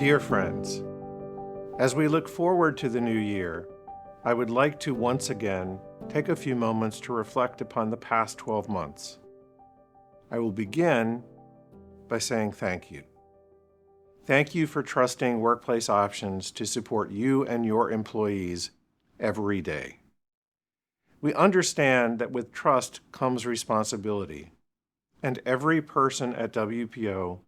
Dear friends, as we look forward to the new year, I would like to once again take a few moments to reflect upon the past 12 months. I will begin by saying thank you. Thank you for trusting Workplace Options to support you and your employees every day. We understand that with trust comes responsibility, and every person at WPO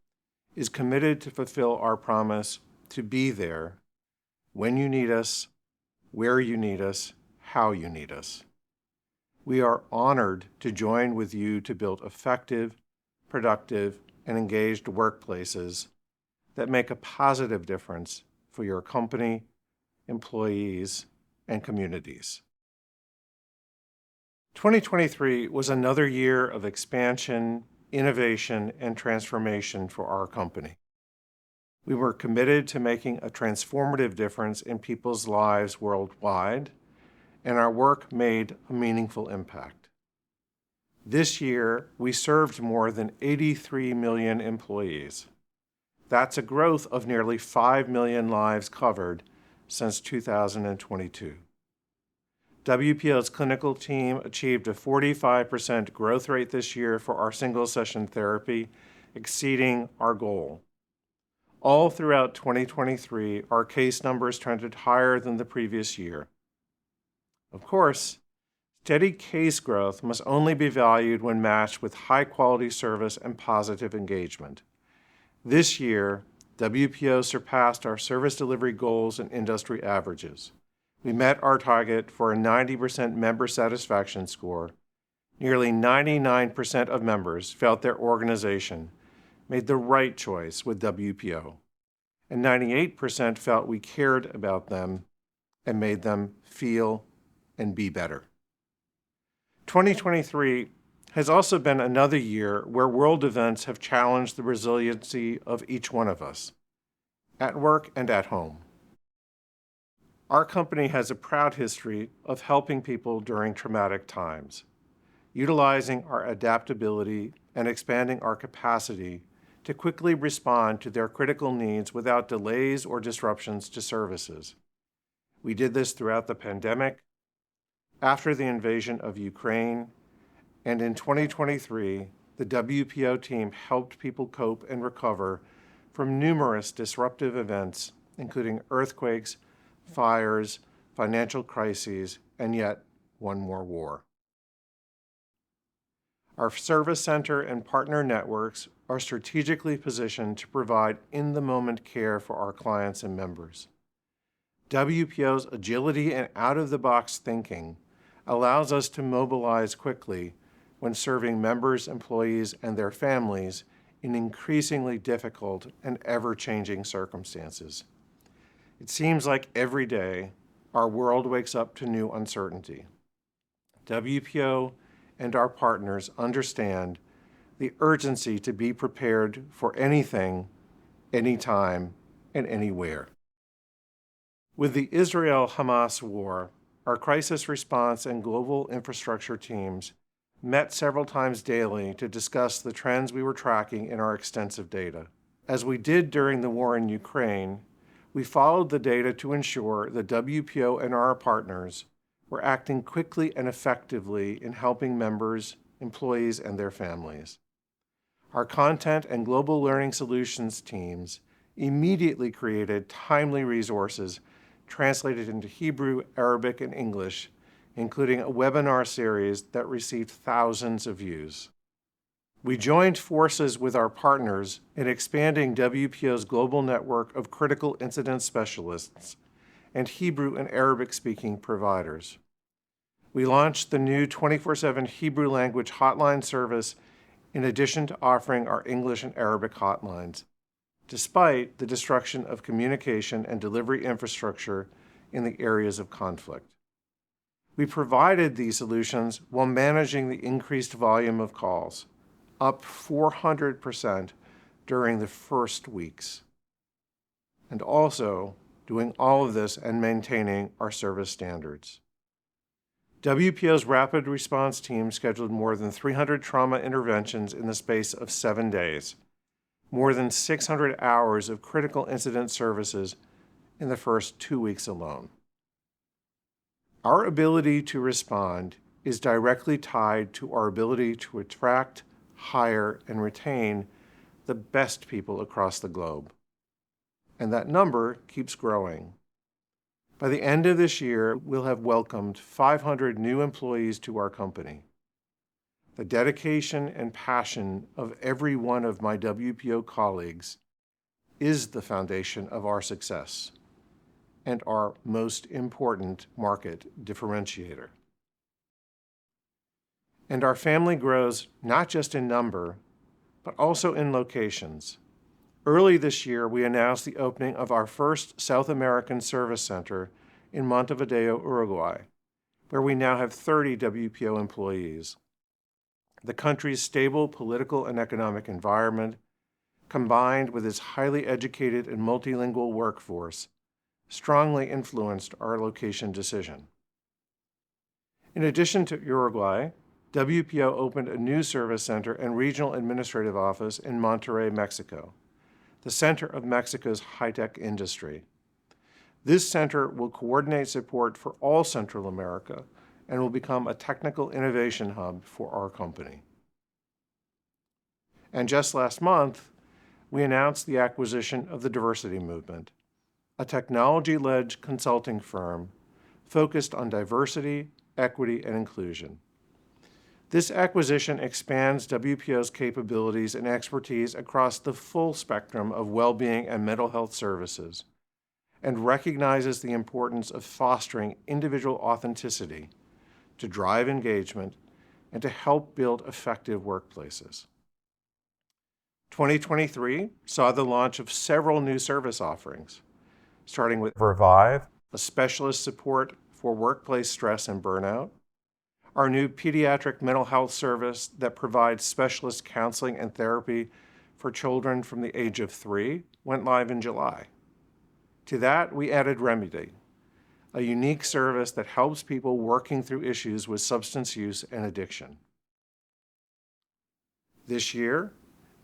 is committed to fulfill our promise to be there when you need us, where you need us, how you need us. We are honored to join with you to build effective, productive, and engaged workplaces that make a positive difference for your company, employees, and communities. 2023 was another year of expansion, innovation, and transformation for our company. We were committed to making a transformative difference in people's lives worldwide, and our work made a meaningful impact. This year, we served more than 83 million employees. That's a growth of nearly 5 million lives covered since 2022. WPO's clinical team achieved a 45% growth rate this year for our single-session therapy, exceeding our goal. All throughout 2023, our case numbers trended higher than the previous year. Of course, steady case growth must only be valued when matched with high-quality service and positive engagement. This year, WPO surpassed our service delivery goals and industry averages. We met our target for a 90% member satisfaction score. Nearly 99% of members felt their organization made the right choice with WPO, and 98% felt we cared about them and made them feel and be better. 2023 has also been another year where world events have challenged the resiliency of each one of us, at work and at home. Our company has a proud history of helping people during traumatic times, utilizing our adaptability and expanding our capacity to quickly respond to their critical needs without delays or disruptions to services. We did this throughout the pandemic, after the invasion of Ukraine, and in 2023, the WPO team helped people cope and recover from numerous disruptive events, including earthquakes, fires, financial crises, and yet one more war. Our service center and partner networks are strategically positioned to provide in-the-moment care for our clients and members. WPO's agility and out-of-the-box thinking allows us to mobilize quickly when serving members, employees, and their families in increasingly difficult and ever-changing circumstances. It seems like every day our world wakes up to new uncertainty. WPO and our partners understand the urgency to be prepared for anything, anytime, and anywhere. With the Israel-Hamas war, our crisis response and global infrastructure teams met several times daily to discuss the trends we were tracking in our extensive data. As we did during the war in Ukraine, we followed the data to ensure that WPO and our partners were acting quickly and effectively in helping members, employees, and their families. Our content and global learning solutions teams immediately created timely resources translated into Hebrew, Arabic, and English, including a webinar series that received thousands of views. We joined forces with our partners in expanding WPO's global network of critical incident specialists and Hebrew and Arabic-speaking providers. We launched the new 24/7 Hebrew language hotline service in addition to offering our English and Arabic hotlines, despite the destruction of communication and delivery infrastructure in the areas of conflict. We provided these solutions while managing the increased volume of calls, up 400% during the first weeks, and also doing all of this and maintaining our service standards. WPO's rapid response team scheduled more than 300 trauma interventions in the space of 7 days. more than 600 hours of critical incident services in the first 2 weeks alone. Our ability to respond is directly tied to our ability to attract, hire, and retain the best people across the globe. And that number keeps growing. By the end of this year, we'll have welcomed 500 new employees to our company. The dedication and passion of every one of my WPO colleagues is the foundation of our success and our most important market differentiator. And our family grows not just in number, but also in locations. Early this year, we announced the opening of our first South American service center in Montevideo, Uruguay, where we now have 30 WPO employees. The country's stable political and economic environment, combined with its highly educated and multilingual workforce, strongly influenced our location decision. In addition to Uruguay, WPO opened a new service center and regional administrative office in Monterrey, Mexico, the center of Mexico's high-tech industry. This center will coordinate support for all Central America and will become a technical innovation hub for our company. And just last month, we announced the acquisition of the Diversity Movement, a technology-led consulting firm focused on diversity, equity, and inclusion. This acquisition expands WPO's capabilities and expertise across the full spectrum of well-being and mental health services, and recognizes the importance of fostering individual authenticity to drive engagement and to help build effective workplaces. 2023 saw the launch of several new service offerings, starting with Revive, a specialist support for workplace stress and burnout, our new pediatric mental health service that provides specialist counseling and therapy for children from the age of 3 went live in July. To that, we added Remedy, a unique service that helps people working through issues with substance use and addiction. This year,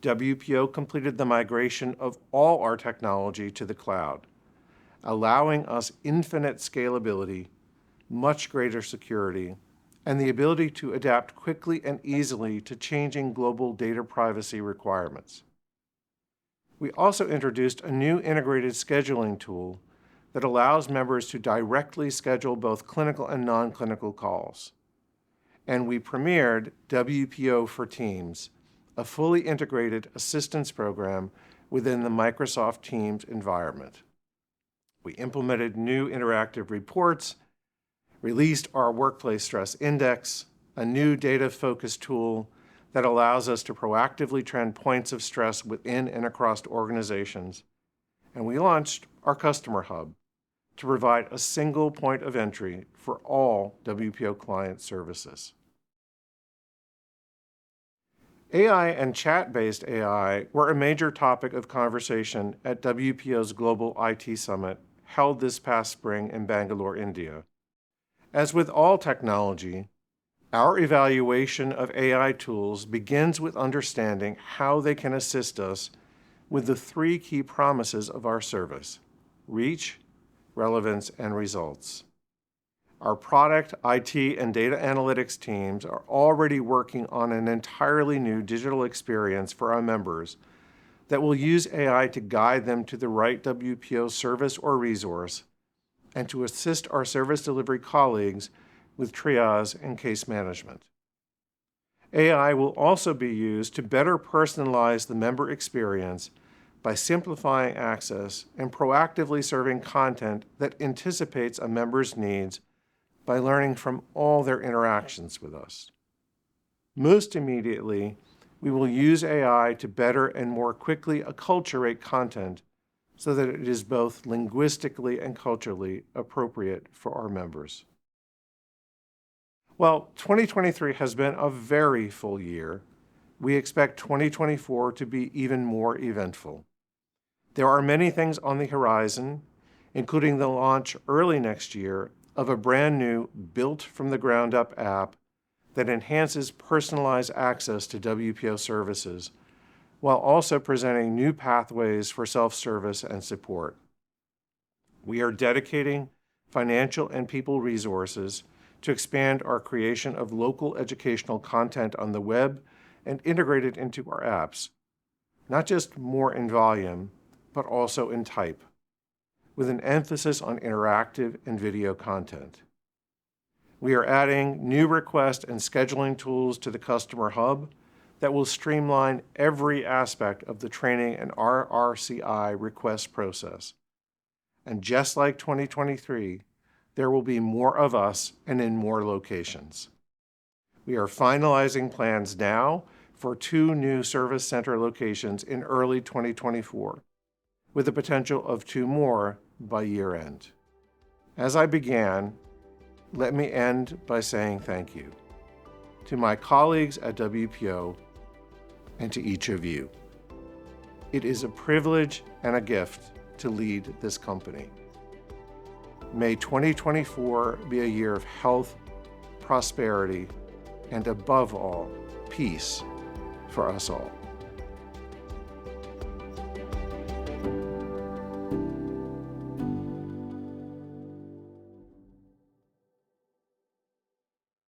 WPO completed the migration of all our technology to the cloud, allowing us infinite scalability, much greater security, and the ability to adapt quickly and easily to changing global data privacy requirements. We also introduced a new integrated scheduling tool that allows members to directly schedule both clinical and non-clinical calls. And we premiered WPO for Teams, a fully integrated assistance program within the Microsoft Teams environment. We implemented new interactive reports, released our Workplace Stress Index, a new data-focused tool that allows us to proactively trend points of stress within and across organizations, and we launched our Customer Hub to provide a single point of entry for all WPO client services. AI and chat-based AI were a major topic of conversation at WPO's Global IT Summit held this past spring in Bangalore, India. As with all technology, our evaluation of AI tools begins with understanding how they can assist us with the 3 key promises of our service: reach, relevance, and results. Our product, IT, and data analytics teams are already working on an entirely new digital experience for our members that will use AI to guide them to the right WPO service or resource and to assist our service delivery colleagues with triage and case management. AI will also be used to better personalize the member experience by simplifying access and proactively serving content that anticipates a member's needs by learning from all their interactions with us. Most immediately, we will use AI to better and more quickly acculturate content so that it is both linguistically and culturally appropriate for our members. While 2023 has been a very full year, we expect 2024 to be even more eventful. There are many things on the horizon, including the launch early next year of a brand new built-from-the-ground-up app that enhances personalized access to WPO services while also presenting new pathways for self-service and support. We are dedicating financial and people resources to expand our creation of local educational content on the web and integrate it into our apps, not just more in volume, but also in type, with an emphasis on interactive and video content. We are adding new request and scheduling tools to the Customer Hub that will streamline every aspect of the training and RRCI request process. And just like 2023, there will be more of us and in more locations. We are finalizing plans now for 2 new service center locations in early 2024, with the potential of 2 more by year end. As I began, let me end by saying thank you to my colleagues at WPO and to each of you. It is a privilege and a gift to lead this company. May 2024 be a year of health, prosperity, and above all, peace for us all.